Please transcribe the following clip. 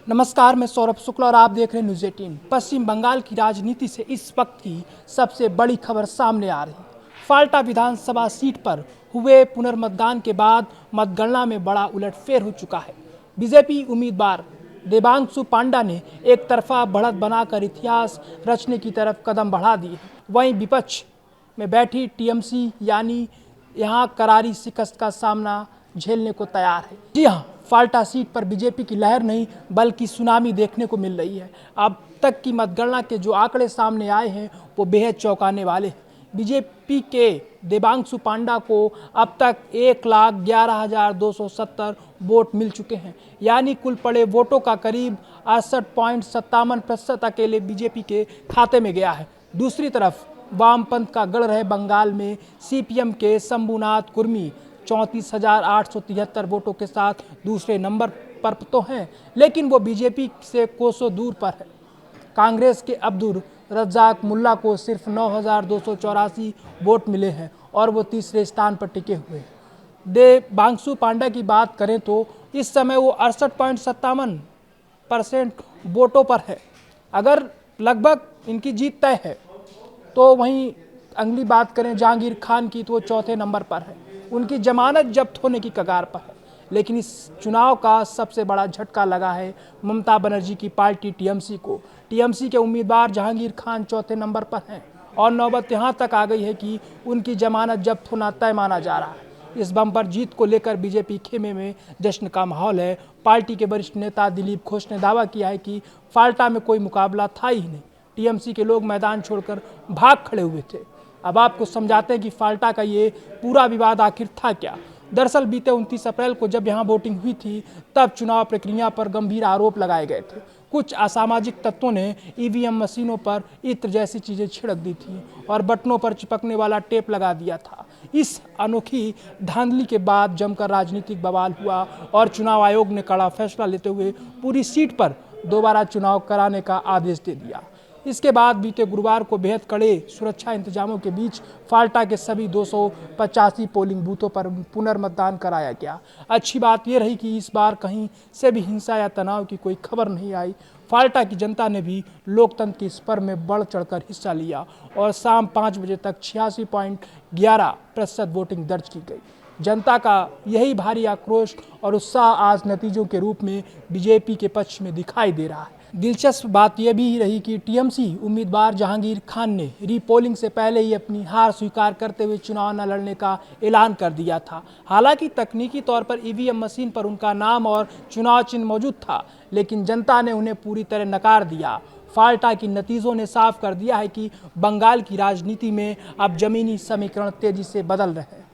नमस्कार, मैं सौरभ शुक्ला और आप देख रहे हैं न्यूज़ 18। पश्चिम बंगाल की राजनीति से इस वक्त की सबसे बड़ी खबर सामने आ रही है। फाल्टा विधानसभा सीट पर हुए पुनर्मतदान के बाद मतगणना में बड़ा उलटफेर हो चुका है। बीजेपी उम्मीदवार देबांशु पांडा ने एक तरफा बढ़त बनाकर इतिहास रचने की तरफ कदम बढ़ा दिए। वहीं विपक्ष में बैठी टीएमसी यानी यहाँ करारी शिकस्त का सामना झेलने को तैयार है। जी हाँ, फाल्टा सीट पर बीजेपी की लहर नहीं बल्कि सुनामी देखने को मिल रही है। अब तक की मतगणना के जो आंकड़े सामने आए हैं वो बेहद चौंकाने वाले हैं। बीजेपी के देबांशु पांडा को अब तक 1,11,270 वोट मिल चुके हैं, यानी कुल पड़े वोटों का करीब 68.57% अकेले बीजेपी के खाते में गया है। दूसरी तरफ वामपंथ का गढ़ रहे बंगाल में सीपीएम के शंभुनाथ कुर्मी 34,873 वोटों के साथ दूसरे नंबर पर तो हैं, लेकिन वो बीजेपी से कोसों दूर पर है। कांग्रेस के अब्दुल रज्जाक मुल्ला को सिर्फ 9,284 वोट मिले हैं और वो तीसरे स्थान पर टिके हुए हैं। देबांशु पांडा की बात करें तो इस समय वो 68.57% वोटों पर है। अगर लगभग इनकी जीत तय है तो वहीं अगली बात करें जहांगीर खान की तो वो चौथे नंबर पर है। उनकी जमानत जब्त होने की कगार पर है। लेकिन इस चुनाव का सबसे बड़ा झटका लगा है ममता बनर्जी की पार्टी टीएमसी को। टीएमसी के उम्मीदवार जहांगीर खान चौथे नंबर पर हैं और नौबत यहाँ तक आ गई है कि उनकी जमानत जब्त होना तय माना जा रहा है। इस बम्पर जीत को लेकर बीजेपी खेमे में जश्न का माहौल है। पार्टी के वरिष्ठ नेता दिलीप घोष ने दावा किया है कि फाल्टा में कोई मुकाबला था ही नहीं। टीएमसी के लोग मैदान छोड़कर भाग खड़े हुए थे। अब आपको समझाते हैं कि फाल्टा का ये पूरा विवाद आखिर था क्या। दरअसल बीते 29 अप्रैल को जब यहाँ वोटिंग हुई थी तब चुनाव प्रक्रिया पर गंभीर आरोप लगाए गए थे। कुछ असामाजिक तत्वों ने ईवीएम मशीनों पर इत्र जैसी चीज़ें छिड़क दी थी और बटनों पर चिपकने वाला टेप लगा दिया था। इस अनोखी धांधली के बाद जमकर राजनीतिक बवाल हुआ और चुनाव आयोग ने कड़ा फैसला लेते हुए पूरी सीट पर दोबारा चुनाव कराने का आदेश दे दिया। इसके बाद बीते गुरुवार को बेहद कड़े सुरक्षा इंतजामों के बीच फाल्टा के सभी 285 पोलिंग बूथों पर पुनर्मतदान कराया गया। अच्छी बात यह रही कि इस बार कहीं से भी हिंसा या तनाव की कोई खबर नहीं आई। फाल्टा की जनता ने भी लोकतंत्र की स्पर में बढ़ चढ़कर हिस्सा लिया और शाम 5 बजे तक 86.11% वोटिंग दर्ज की गई। जनता का यही भारी आक्रोश और उत्साह आज नतीजों के रूप में बीजेपी के पक्ष में दिखाई दे रहा है। दिलचस्प बात यह भी रही कि टीएमसी उम्मीदवार जहांगीर खान ने रीपोलिंग से पहले ही अपनी हार स्वीकार करते हुए चुनाव न लड़ने का ऐलान कर दिया था। हालांकि तकनीकी तौर पर ईवीएम मशीन पर उनका नाम और चुनाव चिन्ह मौजूद था, लेकिन जनता ने उन्हें पूरी तरह नकार दिया। फाल्टा की नतीजों ने साफ कर दिया है कि बंगाल की राजनीति में अब जमीनी समीकरण तेजी से बदल रहे हैं।